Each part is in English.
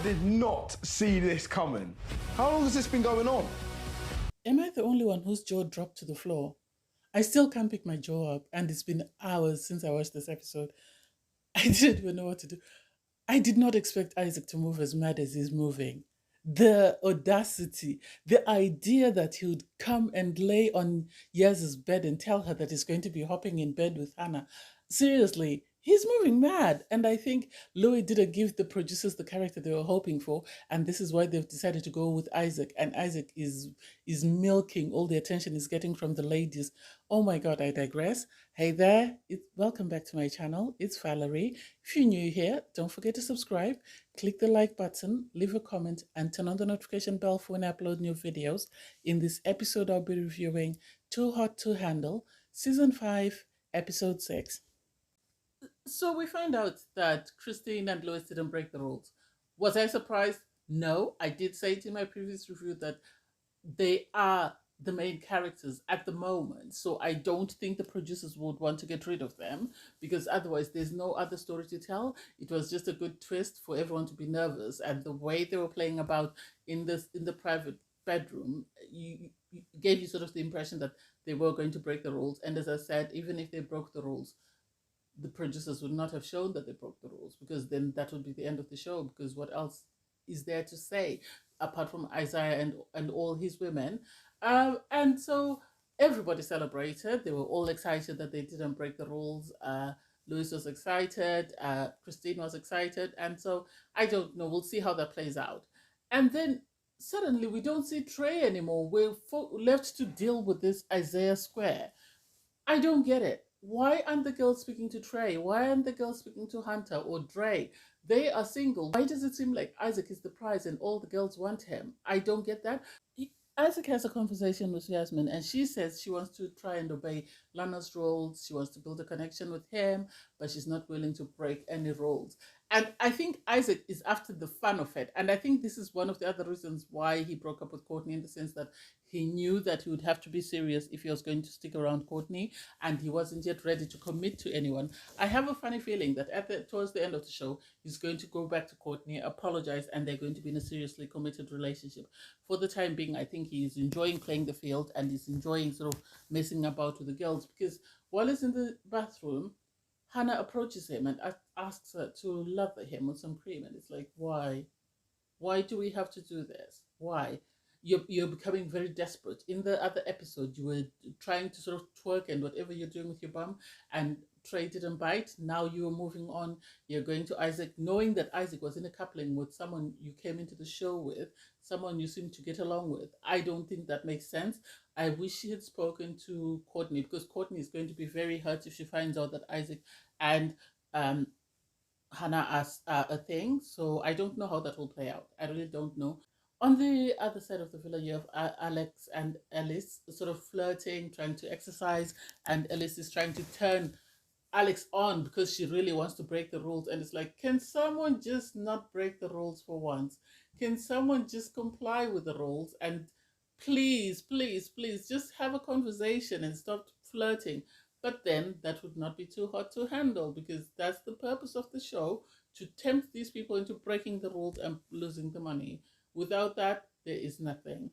did not see this coming. How long has this been going on? Am I the only one whose jaw dropped to the floor? I still can't pick my jaw up, and it's been hours since I watched this episode. I didn't even know what to do. I did not expect Isaac to move as mad as he's moving. The audacity, the idea that he would come and lay on Yaz's bed and tell her that he's going to be hopping in bed with Hannah. Seriously, he's moving mad. And I think Louis didn't give the producers the character they were hoping for. And this is why they've decided to go with Isaac. And Isaac is milking all the attention he's getting from the ladies. Oh my God, I digress. Hey there, welcome back to my channel. It's Valerie. If you're new here, don't forget to subscribe, click the like button, leave a comment, and turn on the notification bell for when I upload new videos. In this episode, I'll be reviewing Too Hot to Handle, Season 5, Episode 6. So we find out that Christine and Lois didn't break the rules. Was I surprised? No. I did say it in my previous review that they are the main characters at the moment. So I don't think the producers would want to get rid of them because otherwise there's no other story to tell. It was just a good twist for everyone to be nervous, and the way they were playing about in the private bedroom, you gave you sort of the impression that they were going to break the rules. And as I said, even if they broke the rules, the producers would not have shown that they broke the rules, because then that would be the end of the show, because what else is there to say apart from Isaiah and all his women? And so everybody celebrated. They were all excited that they didn't break the rules. Louis was excited. Christine was excited. And so I don't know. We'll see how that plays out. And then suddenly we don't see Trey anymore. We're left to deal with this Isaiah Square. I don't get it. Why aren't the girls speaking to Trey? Why aren't the girls speaking to Hunter or Dre? They are single. Why does it seem like Isaac is the prize and all the girls want him? I don't get that. Isaac has a conversation with Yasmin, and she says she wants to try and obey Lana's rules. She wants to build a connection with him, but she's not willing to break any rules. And I think Isaac is after the fun of it. And I think this is one of the other reasons why he broke up with Courtney, in the sense that he knew that he would have to be serious if he was going to stick around Courtney, and he wasn't yet ready to commit to anyone. I have a funny feeling that towards the end of the show, he's going to go back to Courtney, apologize, and they're going to be in a seriously committed relationship. For the time being, I think he's enjoying playing the field, and he's enjoying sort of messing about with the girls, because while he's in the bathroom, Hannah approaches him and asks her to lather him with some cream. And it's like, why? Why do we have to do this? Why? You're becoming very desperate. In the other episode, you were trying to sort of twerk and whatever you're doing with your bum, and Trey didn't bite. Now you're moving on. You're going to Isaac, knowing that Isaac was in a coupling with someone you came into the show with, someone you seem to get along with. I don't think that makes sense. I wish she had spoken to Courtney, because Courtney is going to be very hurt if she finds out that Isaac and Hannah are a thing. So I don't know how that will play out. I really don't know. On the other side of the villa, you have Alex and Ellis sort of flirting, trying to exercise, and Ellis is trying to turn Alex on because she really wants to break the rules. And it's like, can someone just not break the rules for once? Can someone just comply with the rules and please, please, please just have a conversation and stop flirting? But then that would not be too hot to handle, because that's the purpose of the show, to tempt these people into breaking the rules and losing the money. Without that, there is nothing.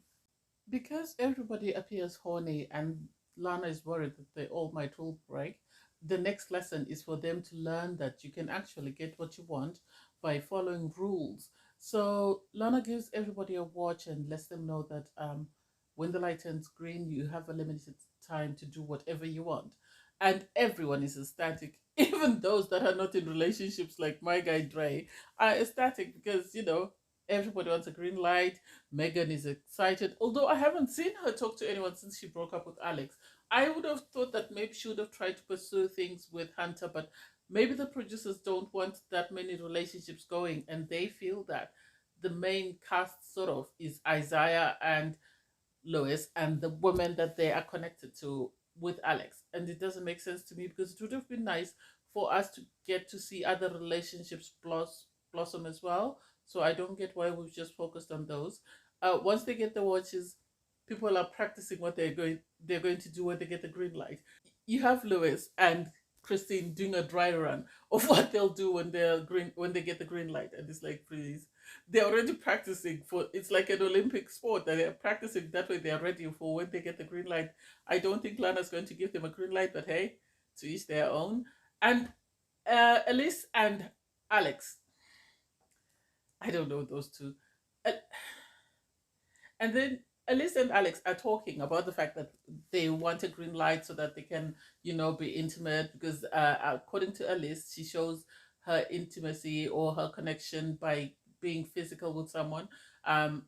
Because everybody appears horny and Lana is worried that they all might rule break, the next lesson is for them to learn that you can actually get what you want by following rules. So Lana gives everybody a watch and lets them know that when the light turns green, you have a limited time to do whatever you want. And everyone is ecstatic. Even those that are not in relationships, like my guy Dre, are ecstatic because, everybody wants a green light. Megan is excited, although I haven't seen her talk to anyone since she broke up with Alex. I would have thought that maybe she would have tried to pursue things with Hunter, but maybe the producers don't want that many relationships going, and they feel that the main cast sort of is Isaiah and Lois and the women that they are connected to with Alex. And it doesn't make sense to me, because it would have been nice for us to get to see other relationships blossom as well. So I don't get why we've just focused on those. Once they get the watches, people are practicing what they're going to do when they get the green light. You have Lewis and Christine doing a dry run of what they'll do when they're green when they get the green light, and it's like, please, they're already practicing for it's like an Olympic sport that they're practicing that way they're ready for when they get the green light. I don't think Lana's going to give them a green light, but hey, to each their own. And Elise and Alex, I don't know those two. Uh, And then Elise and Alex are talking about the fact that they want a green light so that they can, be intimate. Because according to Elise, she shows her intimacy or her connection by being physical with someone. And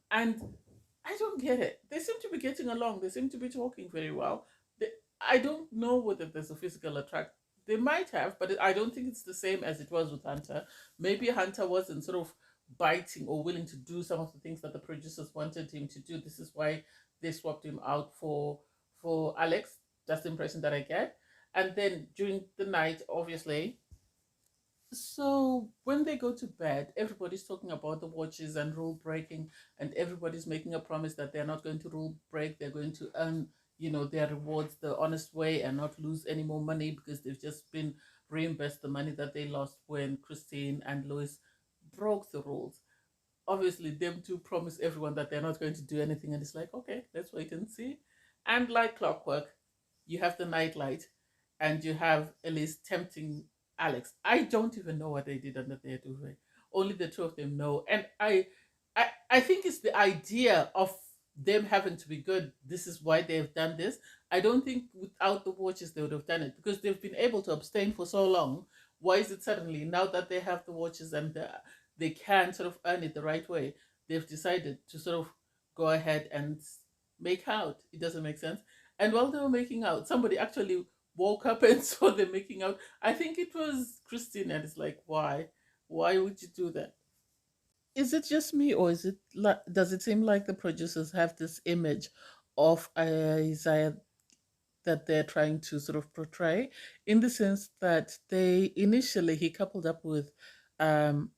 I don't get it. They seem to be getting along. They seem to be talking very well. They, I don't know whether there's a physical attract. They might have, but I don't think it's the same as it was with Hunter. Maybe Hunter wasn't sort of biting or willing to do some of the things that the producers wanted him to do. This is why they swapped him out for Alex. That's the impression that I get. And then during the night, obviously, so when they go to bed, everybody's talking about the watches and rule breaking, and everybody's making a promise that they're not going to rule break. They're going to earn, their rewards the honest way and not lose any more money because they've just been reimbursed the money that they lost when Christine and Louis broke the rules. Obviously, them two promise everyone that they're not going to do anything, and it's like, okay, let's wait and see. And like clockwork, you have the nightlight, and you have Elise tempting Alex. I don't even know what they did under their duvet. Only the two of them know. And I think it's the idea of them having to be good. This is why they've done this. I don't think without the watches they would have done it because they've been able to abstain for so long. Why is it suddenly now that they have the watches and they can sort of earn it the right way, they've decided to sort of go ahead and make out? It doesn't make sense. And while they were making out, somebody actually woke up and saw them making out. I think it was Christine, and it's like, why? Why would you do that? Is it just me, or is it like, does it seem like the producers have this image of Isaiah that they're trying to sort of portray, in the sense that they initially he coupled up with um,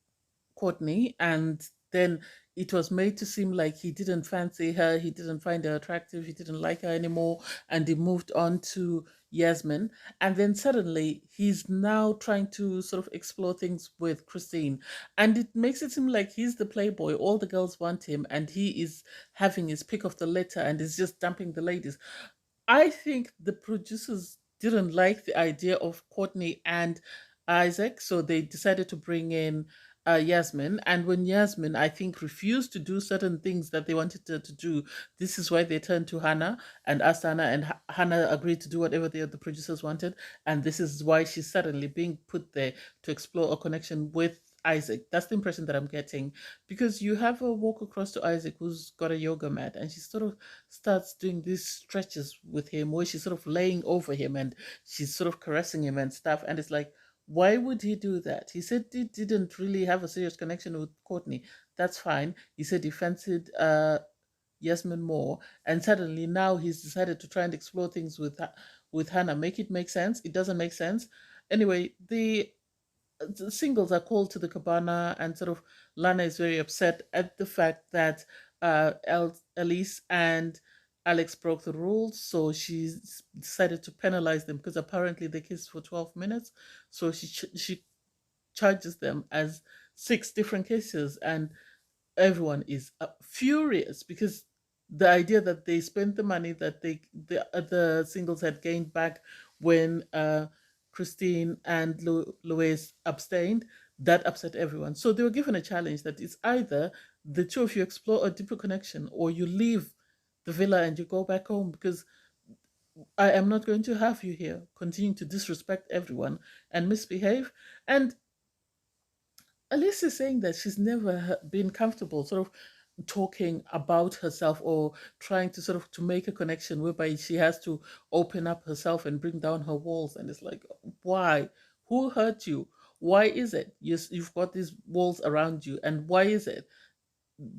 Courtney, and then it was made to seem like he didn't fancy her, he didn't find her attractive, he didn't like her anymore, and he moved on to Yasmin. And then suddenly he's now trying to sort of explore things with Christine. And it makes it seem like he's the playboy, all the girls want him, and he is having his pick of the litter and is just dumping the ladies. I think the producers didn't like the idea of Courtney and Isaac, so they decided to bring in Yasmin. And when Yasmin, I think, refused to do certain things that they wanted her to do, this is why they turned to Hannah and asked Hannah, and Hannah agreed to do whatever the producers wanted. And this is why she's suddenly being put there to explore a connection with Isaac. That's the impression that I'm getting, because you have a walk across to Isaac who's got a yoga mat, and she sort of starts doing these stretches with him where she's sort of laying over him and she's sort of caressing him and stuff. And it's like, why would he do that? He said he didn't really have a serious connection with Courtney. That's fine. He said he fancied Yasmin more, and suddenly now he's decided to try and explore things with Hannah. Make it make sense? It doesn't make sense. Anyway, the singles are called to the cabana, and sort of Lana is very upset at the fact that Elise and Alex broke the rules, so she decided to penalize them because apparently they kissed for 12 minutes. So she charges them as six different kisses, and everyone is furious because the idea that they spent the money that the singles had gained back when Christine and Louise abstained, that upset everyone. So they were given a challenge that it's either the two of you explore a deeper connection or you leave the villa and you go back home, because I am not going to have you here continuing to disrespect everyone and misbehave. And Alice is saying that she's never been comfortable sort of talking about herself or trying to sort of to make a connection whereby she has to open up herself and bring down her walls. And it's like, why? Who hurt you? Why is it you've got these walls around you? And why is it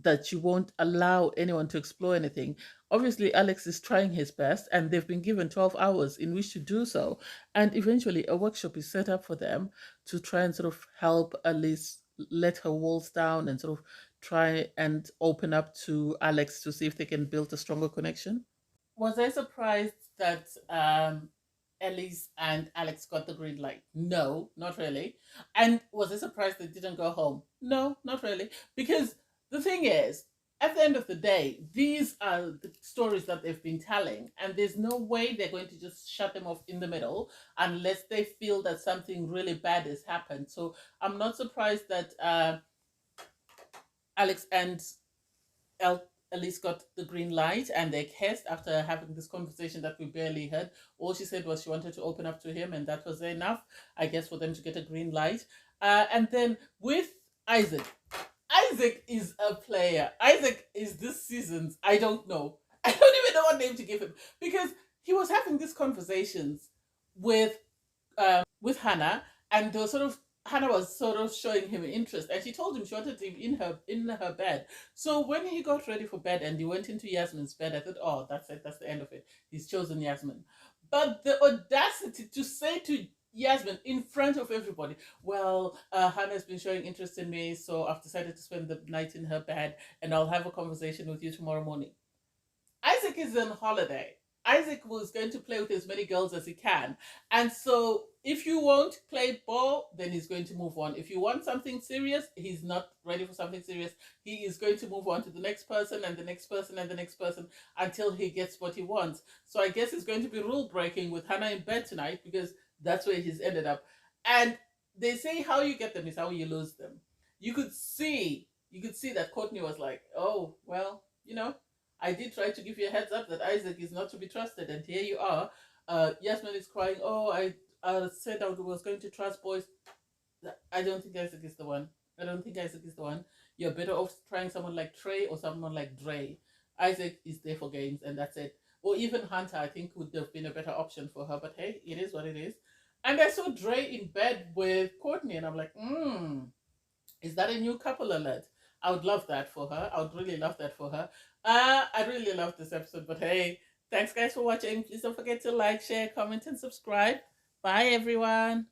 that you won't allow anyone to explore anything? Obviously, Alex is trying his best, and they've been given 12 hours in which to do so. And eventually, a workshop is set up for them to try and sort of help Alice let her walls down and sort of try and open up to Alex to see if they can build a stronger connection. Was I surprised that Elise and Alex got the green light? No, not really. And was I surprised they didn't go home? No, not really. Because the thing is, at the end of the day, these are the stories that they've been telling, and there's no way they're going to just shut them off in the middle unless they feel that something really bad has happened. So I'm not surprised that Alex and Elise got the green light and they kissed after having this conversation that we barely heard. All she said was she wanted to open up to him, and that was enough, I guess, for them to get a green light. And then with Isaac, Isaac is a player. Isaac is this season's, I don't know. I don't even know what name to give him because he was having these conversations with with Hannah, and they were sort of Hannah was sort of showing him interest, and she told him she wanted him in her bed. So when he got ready for bed and he went into Yasmin's bed, I thought, oh, that's it, that's the end of it. He's chosen Yasmin. But the audacity to say to Yasmin in front of everybody, well, Hannah's been showing interest in me, so I've decided to spend the night in her bed, and I'll have a conversation with you tomorrow morning. Isaac is on holiday. Isaac was going to play with as many girls as he can. And so if you won't play ball, then he's going to move on. If you want something serious, he's not ready for something serious. He is going to move on to the next person and the next person and the next person until he gets what he wants. So I guess it's going to be rule breaking with Hannah in bed tonight because that's where he's ended up. And they say how you get them is how you lose them. You could see that Courtney was like, oh, well, I did try to give you a heads up that Isaac is not to be trusted, and here you are. Yasmin is crying. Oh, I said I was going to trust boys. I don't think Isaac is the one. I don't think Isaac is the one. You're better off trying someone like Trey or someone like Dre. Isaac is there for games, and that's it. Or even Hunter, I think, would have been a better option for her. But hey, it is what it is. And I saw Dre in bed with Courtney, and I'm like, is that a new couple alert? I would love that for her. I would really love that for her. I really love this episode, but hey, thanks guys for watching. Please don't forget to like, share, comment, and subscribe. Bye everyone.